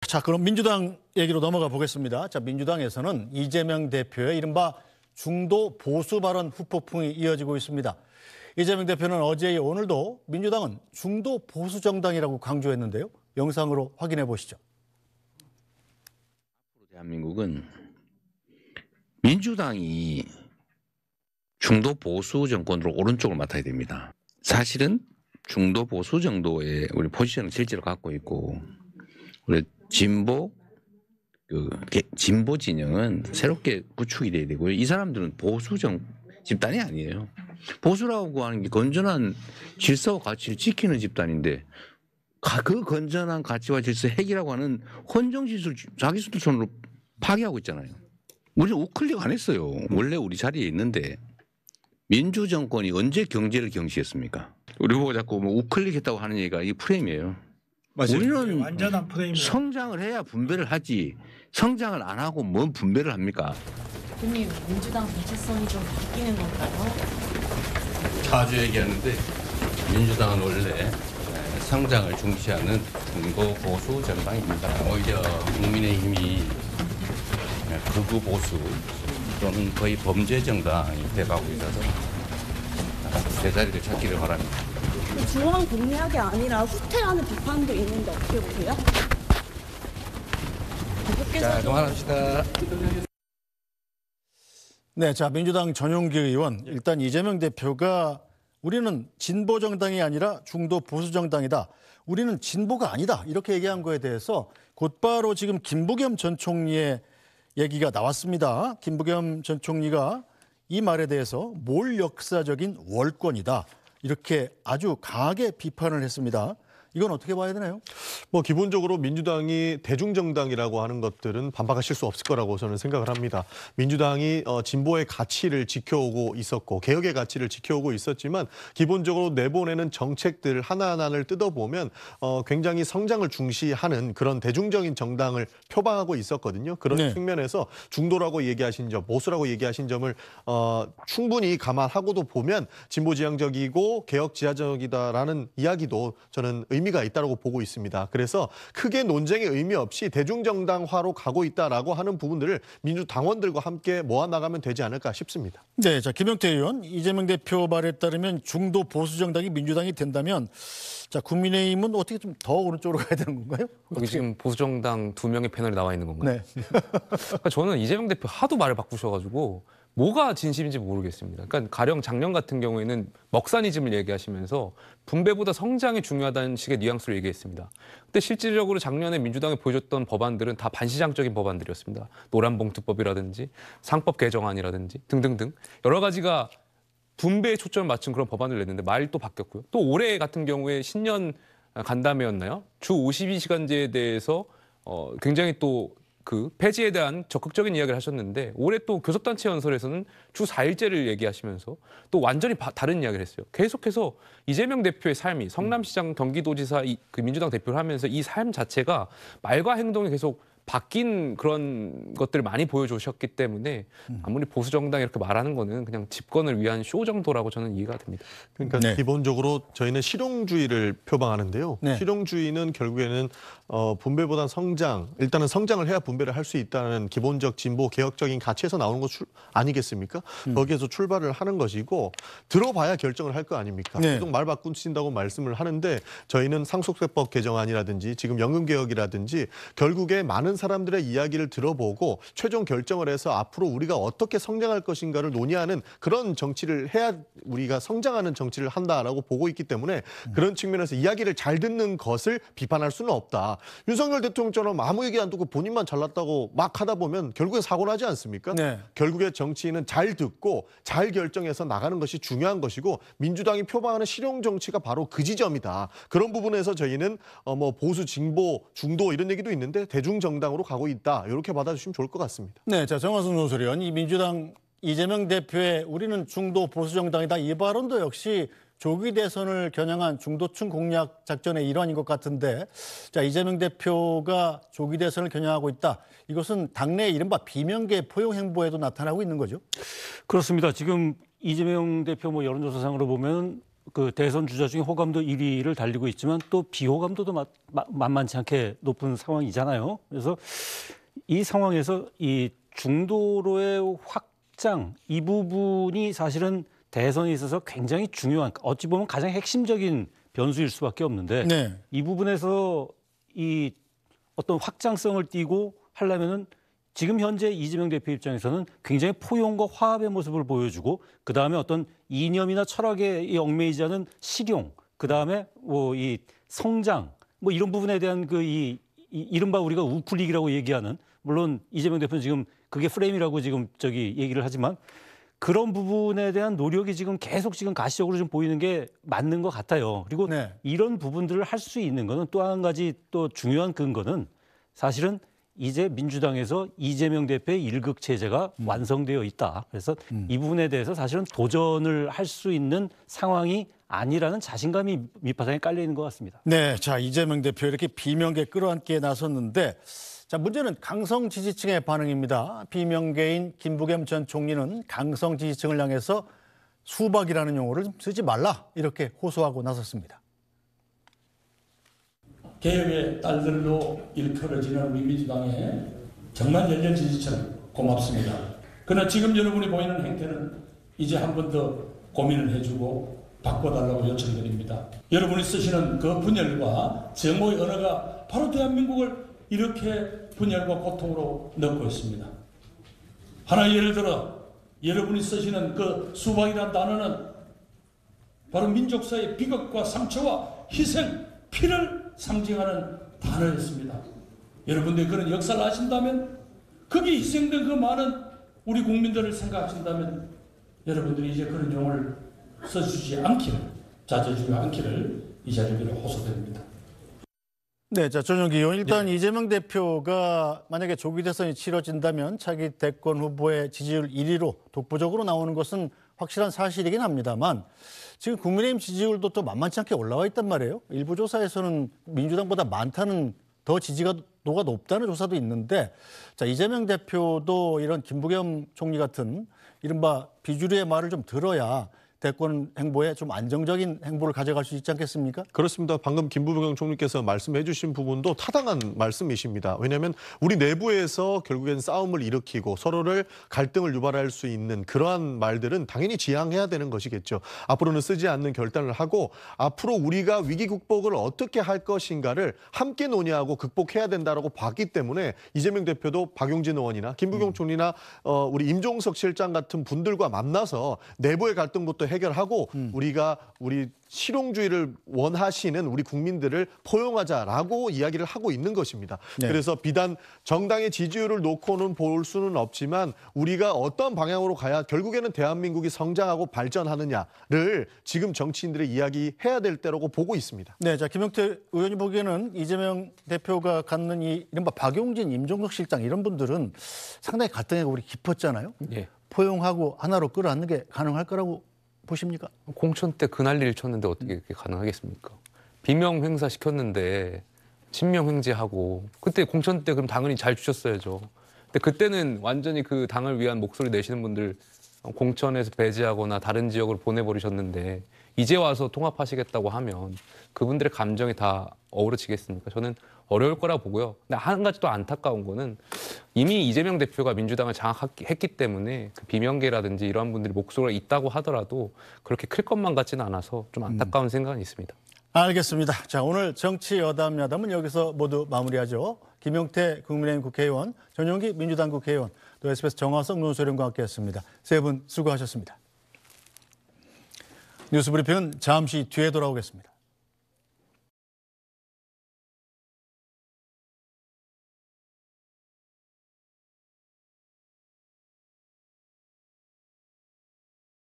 자, 그럼 민주당 얘기로 넘어가 보겠습니다. 자, 민주당에서는 이재명 대표의 이른바 중도 보수 발언 후폭풍이 이어지고 있습니다. 이재명 대표는 어제 오늘도 민주당은 중도 보수 정당이라고 강조했는데요. 영상으로 확인해 보시죠. 대한민국은 민주당이 중도 보수 정권으로 오른쪽을 맡아야 됩니다. 사실은 중도 보수 정도의 우리 포지션을 실제로 갖고 있고, 우리 진보 진영은 새롭게 구축이 돼야 되고요. 이 사람들은 보수 집단이 아니에요. 보수라고 하는 게 건전한 질서와 가치를 지키는 집단인데, 그 건전한 가치와 질서 핵이라고 하는 헌정질서를 자기 손으로 파괴하고 있잖아요. 우리는 우클릭 안 했어요. 원래 우리 자리에 있는데 민주정권이 언제 경제를 경시했습니까? 우리 보고 자꾸 뭐 우클릭했다고 하는 얘기가 이 프레임이에요. 맞아요. 우리는 완전한 프레임. 성장을 해야 분배를 하지, 성장을 안 하고 뭔 분배를 합니까? 대표님, 민주당 정체성이 좀 바뀌는 건가요? 자주 얘기하는데 민주당은 원래 성장을 중시하는 중도 보수 정당입니다. 오히려 국민의힘이 극우 보수 또는 거의 범죄 정당이 돼가고 있어서 제자리를 찾기를 바랍니다. 중앙 공략이 아니라 후퇴라는 비판도 있는데 어떻게 보세요? 자, 그만합시다. 네, 자, 민주당 전용기 의원, 일단 이재명 대표가 우리는 진보 정당이 아니라 중도 보수 정당이다. 우리는 진보가 아니다. 이렇게 얘기한 거에 대해서 곧바로 지금 김부겸 전 총리의 얘기가 나왔습니다. 김부겸 전 총리가 이 말에 대해서 몰역사적인 월권이다. 이렇게 아주 강하게 비판을 했습니다. 이건 어떻게 봐야 되나요? 뭐 기본적으로 민주당이 대중정당이라고 하는 것들은 반박하실 수 없을 거라고 저는 생각을 합니다. 민주당이 진보의 가치를 지켜오고 있었고 개혁의 가치를 지켜오고 있었지만 기본적으로 내보내는 정책들 하나하나를 뜯어보면 굉장히 성장을 중시하는 그런 대중적인 정당을 표방하고 있었거든요. 그런 측면에서 중도라고 얘기하신 점, 보수라고 얘기하신 점을 충분히 감안하고도 보면 진보지향적이고 개혁지향적이다라는 이야기도 저는 의미가 있다고 보고 있습니다. 그래서 크게 논쟁의 의미 없이 대중정당화로 가고 있다라고 하는 부분들을 민주당원들과 함께 모아나가면 되지 않을까 싶습니다. 네, 자, 김용태 의원, 이재명 대표 말에 따르면 중도 보수 정당이 민주당이 된다면, 자, 국민의힘은 어떻게 좀 더 오른쪽으로 가야 되는 건가요? 여기 지금 보수정당 2명의 패널이 나와 있는 건가요? 네. 그러니까 저는 이재명 대표 하도 말을 바꾸셔가지고 뭐가 진심인지 모르겠습니다. 그러니까 가령 작년 같은 경우에는 먹사니즘을 얘기하시면서 분배보다 성장이 중요하다는 식의 뉘앙스를 얘기했습니다. 근데 실질적으로 작년에 민주당이 보여줬던 법안들은 다 반시장적인 법안들이었습니다. 노란봉투법이라든지 상법 개정안이라든지 등등등 여러 가지가 분배에 초점을 맞춘 그런 법안을 냈는데 말도 바뀌었고요. 또 올해 같은 경우에 신년 간담회였나요? 주 52시간제에 대해서 굉장히 또 그 폐지에 대한 적극적인 이야기를 하셨는데 올해 또 교섭단체 연설에서는 주 4일제를 얘기하시면서 또 완전히 다른 이야기를 했어요. 계속해서 이재명 대표의 삶이 성남시장 경기도지사 그 민주당 대표를 하면서 이 삶 자체가 말과 행동이 계속 바뀐 그런 것들을 많이 보여주셨기 때문에 아무리 보수 정당이 이렇게 말하는 거는 그냥 집권을 위한 쇼 정도라고 저는 이해가 됩니다. 그러니까 기본적으로 저희는 실용주의를 표방하는데요. 실용주의는 결국에는 분배보단 성장, 일단은 성장을 해야 분배를 할 수 있다는 기본적 진보 개혁적인 가치에서 나오는 것 아니겠습니까? 거기에서 출발을 하는 것이고 들어봐야 결정을 할 거 아닙니까? 계속 말 바꾸신다고 말씀을 하는데 저희는 상속세법 개정안이라든지 지금 연금개혁이라든지 결국에 많은 사람들의 이야기를 들어보고 최종 결정을 해서 앞으로 우리가 어떻게 성장할 것인가를 논의하는 그런 정치를 해야 우리가 성장하는 정치를 한다라고 보고 있기 때문에 그런 측면에서 이야기를 잘 듣는 것을 비판할 수는 없다. 윤석열 대통령처럼 아무 얘기 안 듣고 본인만 잘났다고 막 하다 보면 결국에 사고 나지 않습니까? 결국에 정치인은 잘 듣고 잘 결정해서 나가는 것이 중요한 것이고 민주당이 표방하는 실용 정치가 바로 그 지점이다. 그런 부분에서 저희는 뭐 보수, 진보, 중도 이런 얘기도 있는데 대중정당 으로 가고 있다. 이렇게 받아주시면 좋을 것 같습니다. 네, 자, 정화순 논설위원, 이 민주당 이재명 대표의 우리는 중도 보수 정당이다. 이 발언도 역시 조기 대선을 겨냥한 중도층 공략 작전의 일환인 것 같은데, 자, 이재명 대표가 조기 대선을 겨냥하고 있다. 이것은 당내 이른바 비명계 포용 행보에도 나타나고 있는 거죠? 그렇습니다. 지금 이재명 대표 여론조사상으로 보면 그 대선 주자 중에 호감도 1위를 달리고 있지만 또 비호감도도 만만치 않게 높은 상황이잖아요. 그래서 이 상황에서 이 중도로의 확장 이 부분이 사실은 대선에 있어서 굉장히 중요한 어찌 보면 가장 핵심적인 변수일 수밖에 없는데 네. 이 부분에서 이 어떤 확장성을 띠고 하려면은 지금 현재 이재명 대표 입장에서는 굉장히 포용과 화합의 모습을 보여주고 그 다음에 어떤 이념이나 철학에 얽매이지 않은 실용, 그 다음에 뭐 이 성장, 뭐 이런 부분에 대한 그 이른바 우리가 우클릭이라고 얘기하는 물론 이재명 대표는 지금 그게 프레임이라고 지금 얘기를 하지만 그런 부분에 대한 노력이 지금 계속 지금 가시적으로 좀 보이는 게 맞는 것 같아요. 그리고 네. 이런 부분들을 할 수 있는 거는 또 한 가지 또 중요한 근거는 사실은 이제 민주당에서 이재명 대표의 일극 체제가 완성되어 있다. 그래서 이 부분에 대해서 사실은 도전을 할 수 있는 상황이 아니라는 자신감이 밑바탕에 깔려 있는 것 같습니다. 네, 자 이재명 대표 이렇게 비명계 끌어안기에 나섰는데 자 문제는 강성 지지층의 반응입니다. 비명계인 김부겸 전 총리는 강성 지지층을 향해서 수박이라는 용어를 좀 쓰지 말라 이렇게 호소하고 나섰습니다. 개혁의 딸들로 일컬어지는 우리 민주당에 정말 열렬 지지층 고맙습니다. 그러나 지금 여러분이 보이는 행태는 이제 한 번 더 고민을 해주고 바꿔달라고 요청드립니다. 여러분이 쓰시는 그 분열과 정오의 언어가 바로 대한민국을 이렇게 분열과 고통으로 넣고 있습니다. 하나 예를 들어 여러분이 쓰시는 그 수박이라는 단어는 바로 민족사의 비극과 상처와 희생, 피를 상징하는 단어였습니다. 여러분들이 그런 역사를 아신다면 거기에 희생된 그 많은 우리 국민들을 생각하신다면 여러분들이 이제 그런 용어를 써주지 않기를 자제주지 않기를 이 자리로 호소드립니다. 네, 자 전용기 의원 일단 이재명 대표가 만약에 조기 대선이 치러진다면 차기 대권 후보의 지지율 1위로 독보적으로 나오는 것은 확실한 사실이긴 합니다만 지금 국민의힘 지지율도 또 만만치 않게 올라와 있단 말이에요. 일부 조사에서는 민주당보다 많다는 더 지지도가 높다는 조사도 있는데 자 이재명 대표도 이런 김부겸 총리 같은 이른바 비주류의 말을 좀 들어야 대권 행보에 좀 안정적인 행보를 가져갈 수 있지 않겠습니까? 그렇습니다. 방금 김부겸 총리께서 말씀해 주신 부분도 타당한 말씀이십니다. 왜냐하면 우리 내부에서 결국엔 싸움을 일으키고 서로를 갈등을 유발할 수 있는 그러한 말들은 당연히 지양해야 되는 것이겠죠. 앞으로는 쓰지 않는 결단을 하고 앞으로 우리가 위기 극복을 어떻게 할 것인가를 함께 논의하고 극복해야 된다라고 봤기 때문에 이재명 대표도 박용진 의원이나 김부겸 총리나 우리 임종석 실장 같은 분들과 만나서 내부의 갈등부터 해결하고 우리가 우리 실용주의를 원하시는 우리 국민들을 포용하자라고 이야기를 하고 있는 것입니다. 네. 그래서 비단 정당의 지지율을 놓고는 볼 수는 없지만 우리가 어떤 방향으로 가야 결국에는 대한민국이 성장하고 발전하느냐를 지금 정치인들의 이야기해야 될 때라고 보고 있습니다. 네, 자 김용태 의원이 보기에는 이재명 대표가 갖는 이 이른바 박용진, 임종석 실장 이런 분들은 상당히 갈등이 우리 깊었잖아요. 예. 포용하고 하나로 끌어안는 게 가능할 거라고 보십니까? 공천 때 그 난리를 쳤는데 어떻게 그게 가능하겠습니까? 비명 행사 시켰는데 친명 횡재하고 그때 공천 때 그럼 당연히 잘 주셨어야죠. 근데 그때는 완전히 그 당을 위한 목소리 내시는 분들 공천에서 배제하거나 다른 지역으로 보내버리셨는데 이제 와서 통합하시겠다고 하면 그분들의 감정이 다 어우러지겠습니까? 저는 어려울 거라 보고요. 근데 한 가지 또 안타까운 거는 이미 이재명 대표가 민주당을 장악했기 때문에 그 비명계라든지 이러한 분들이 목소리가 있다고 하더라도 그렇게 클 것만 같지는 않아서 좀 안타까운 생각은 있습니다. 알겠습니다. 자 오늘 정치 여담 야담은 여기서 모두 마무리하죠. 김용태 국민의힘 국회의원, 전용기 민주당 국회의원, 또 SBS 정화성 논설위원과 함께했습니다. 세 분 수고하셨습니다. 뉴스브리핑은 잠시 뒤에 돌아오겠습니다.